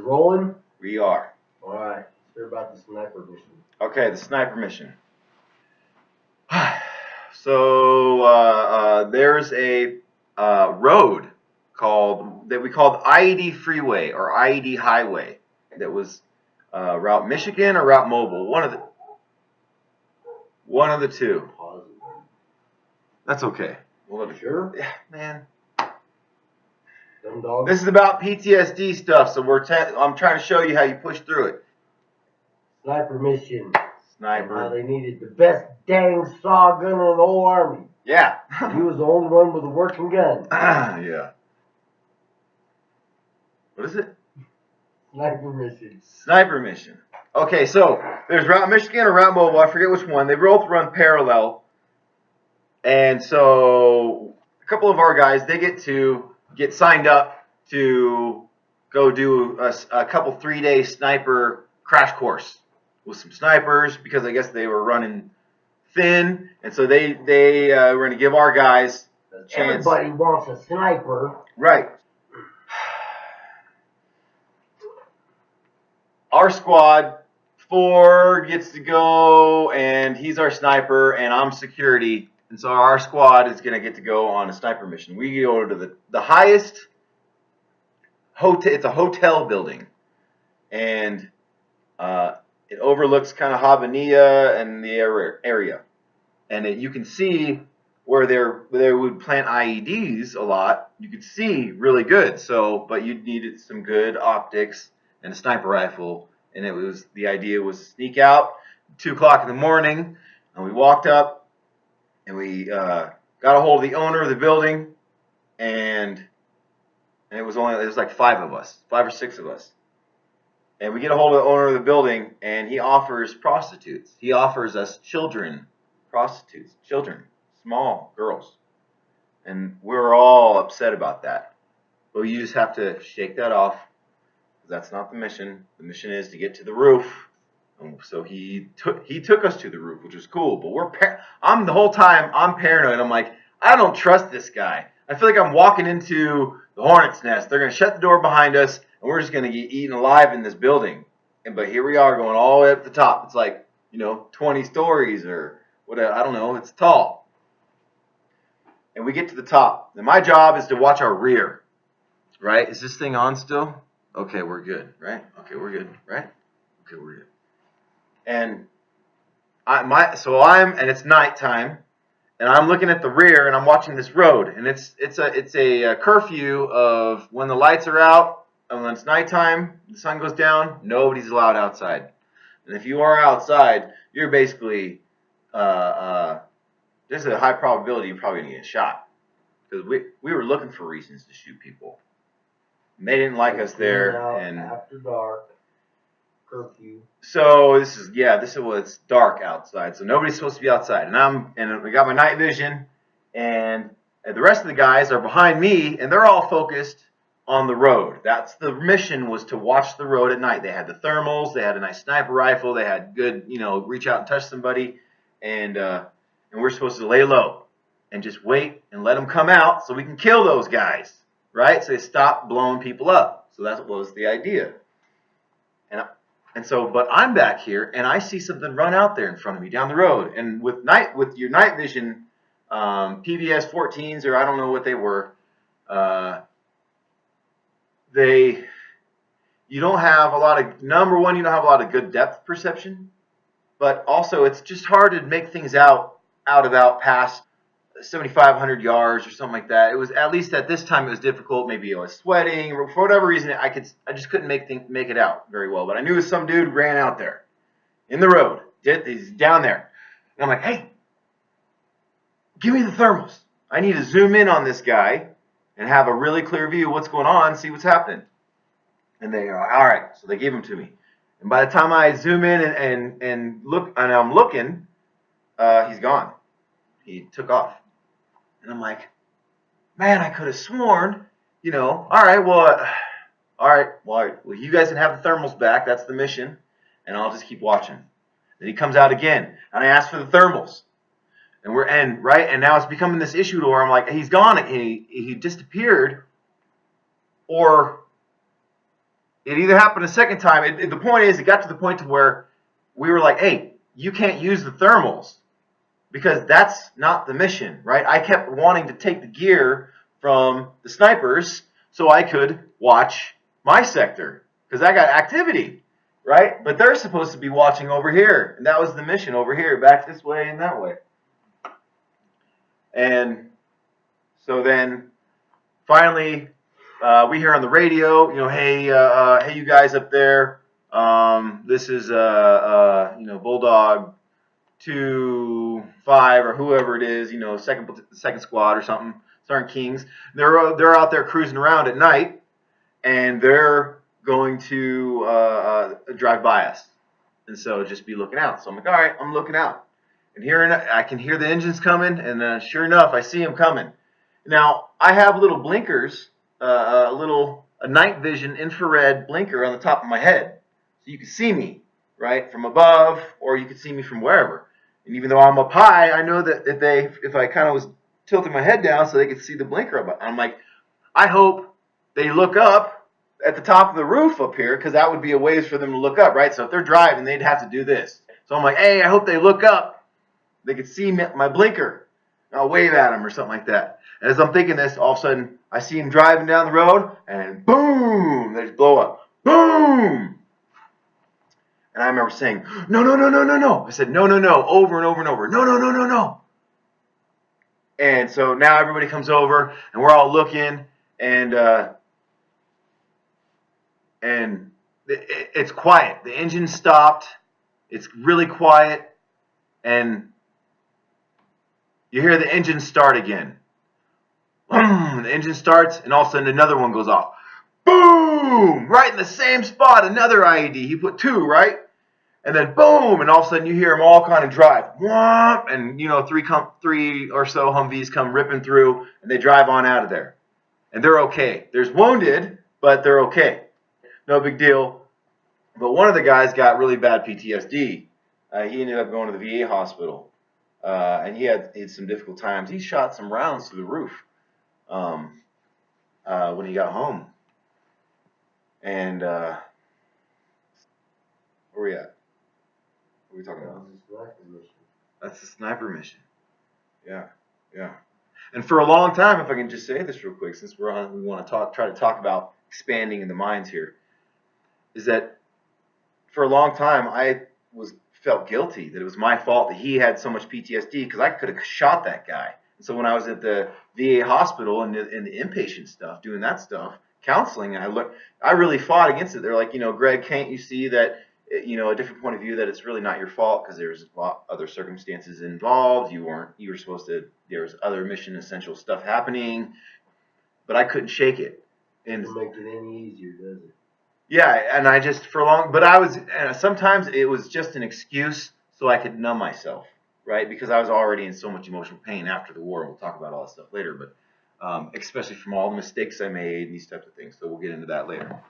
You're rolling? We are. Alright, let's hear about the sniper mission. Okay, the sniper mission. So there's a road that we called IED Freeway or IED Highway that was Route Michigan or Route Mobile. One of the two. Pause it. That's okay. Sure? Yeah, man. Dumb dog. This is about PTSD stuff, so I'm trying to show you how you push through it. Sniper mission. Sniper. How they needed the best dang saw gun in the whole army. Yeah. He was the only one with a working gun. Yeah. What is it? Sniper mission. Sniper mission. Okay, so there's Route Michigan or Route Mobile. I forget which one. They both run parallel. And so a couple of our guys, they get signed up to go do a couple 3-day sniper crash course with some snipers because I guess they were running thin, and so they were going to give our guys a chance. Everybody wants a sniper. Right. Our squad, 4 gets to go, and he's our sniper, and I'm security. And so our squad is going to get to go on a sniper mission. We go to the highest hotel. It's a hotel building, and it overlooks kind of Habanilla and the area. And you can see where they would plant IEDs a lot. You could see really good. So, but you needed some good optics and a sniper rifle. And the idea was to sneak out 2 o'clock in the morning, and we walked up. And we got a hold of the owner of the building, and it was like 5 or 6 of us. And we get a hold of the owner of the building, and he offers prostitutes. He offers us prostitutes, small girls. And we're all upset about that. But you just have to shake that off. That's not the mission. The mission is to get to the roof. So he took us to the roof, which was cool. But I'm the whole time I'm paranoid. I'm like, I don't trust this guy. I feel like I'm walking into the hornet's nest. They're gonna shut the door behind us, and we're just gonna get eaten alive in this building. But here we are going all the way up the top. It's like 20 stories or whatever. I don't know. It's tall. And we get to the top. And my job is to watch our rear. Right? Is this thing on still? Okay, we're good. Right? Okay, we're good. Right? Okay, we're good. And it's nighttime, and I'm looking at the rear, and I'm watching this road, and it's a curfew of when the lights are out, and when it's nighttime, the sun goes down, nobody's allowed outside. And if you are outside, you're basically there's a high probability you're probably gonna get shot because we were looking for reasons to shoot people, and they didn't like us there. And after dark. Curfew. So it's dark outside, so nobody's supposed to be outside, and we got my night vision, and the rest of the guys are behind me, and they're all focused on the road. That's the mission, was to watch the road at night. They had the thermals, they had a nice sniper rifle, they had good, reach out and touch somebody, and we're supposed to lay low and just wait and let them come out so we can kill those guys, right? So they stop blowing people up. So that was the idea. And so, but I'm back here, and I see something run out there in front of me down the road. And with your night vision, PVS 14s, or I don't know what they were, you don't have a lot of, number one, you don't have a lot of good depth perception, but also it's just hard to make things out about past 7,500 yards or something like that. It was, at least at this time, it was difficult. Maybe I was sweating, or for whatever reason, I just couldn't make it out very well. But I knew some dude ran out there in the road. He's down there, and I'm like, hey, give me the thermals. I need to zoom in on this guy and have a really clear view of what's going on, see what's happening. And they are all right. So they gave them to me. And by the time I zoom in and look, and I'm looking, he's gone. He took off. And I'm like, man, I could have sworn, all right, well, you guys can have the thermals back. That's the mission. And I'll just keep watching. Then he comes out again, and I ask for the thermals. And now it's becoming this issue to where I'm like, he's gone. He disappeared, or it either happened a second time. The point is, it got to the point to where we were like, hey, you can't use the thermals because that's not the mission, right? I kept wanting to take the gear from the snipers so I could watch my sector because I got activity, right? But they're supposed to be watching over here, and that was the mission over here, back this way and that way. And so then finally, we hear on the radio, hey, hey, you guys up there, this is, Bulldog 2-5 or whoever it is, second squad or something, Sergeant Kings. They're out there cruising around at night, and they're going to drive by us, and so just be looking out. So I'm like, all right, I'm looking out, and I can hear the engines coming, and sure enough, I see them coming. Now I have little blinkers, a night vision infrared blinker on the top of my head, so you can see me right from above, or you can see me from wherever. And even though I'm up high, I know that if I kind of was tilting my head down so they could see the blinker up, I'm like, I hope they look up at the top of the roof up here, because that would be a ways for them to look up, right? So if they're driving, they'd have to do this. So I'm like, hey, I hope they look up. They could see my blinker. I'll wave at them or something like that. And as I'm thinking this, all of a sudden, I see them driving down the road, and boom, they just blow up. Boom! And I remember saying, no, no, no, no, no, no. I said, no, no, no, over and over and over. No, no, no, no, no. And so now everybody comes over, and we're all looking, and it's quiet. The engine stopped. It's really quiet, and you hear the engine start again. The engine starts, and all of a sudden another one goes off. Boom! Right in the same spot, another IED. He put 2, right? And then boom, and all of a sudden you hear them all kind of drive. And, 3 or so Humvees come ripping through, and they drive on out of there. And they're okay. There's wounded, but they're okay. No big deal. But one of the guys got really bad PTSD. He ended up going to the VA hospital. And he had some difficult times. He shot some rounds through the roof when he got home. And where are we at? What are we talking about? That's the sniper mission. Yeah, yeah. And for a long time, if I can just say this real quick, since we want to try to talk about expanding in the minds here, is that for a long time I felt guilty that it was my fault that he had so much PTSD, because I could have shot that guy. And so when I was at the VA hospital and the inpatient stuff, doing that stuff, counseling, I really fought against it. They're like, Greg, can't you see that, a different point of view, that it's really not your fault because there's other circumstances involved. You were supposed to, there was other mission essential stuff happening, but I couldn't shake it. And doesn't make it any easier, does it? Yeah, and I just sometimes it was just an excuse so I could numb myself, right? Because I was already in so much emotional pain after the war. We'll talk about all that stuff later, but especially from all the mistakes I made and these types of things. So we'll get into that later.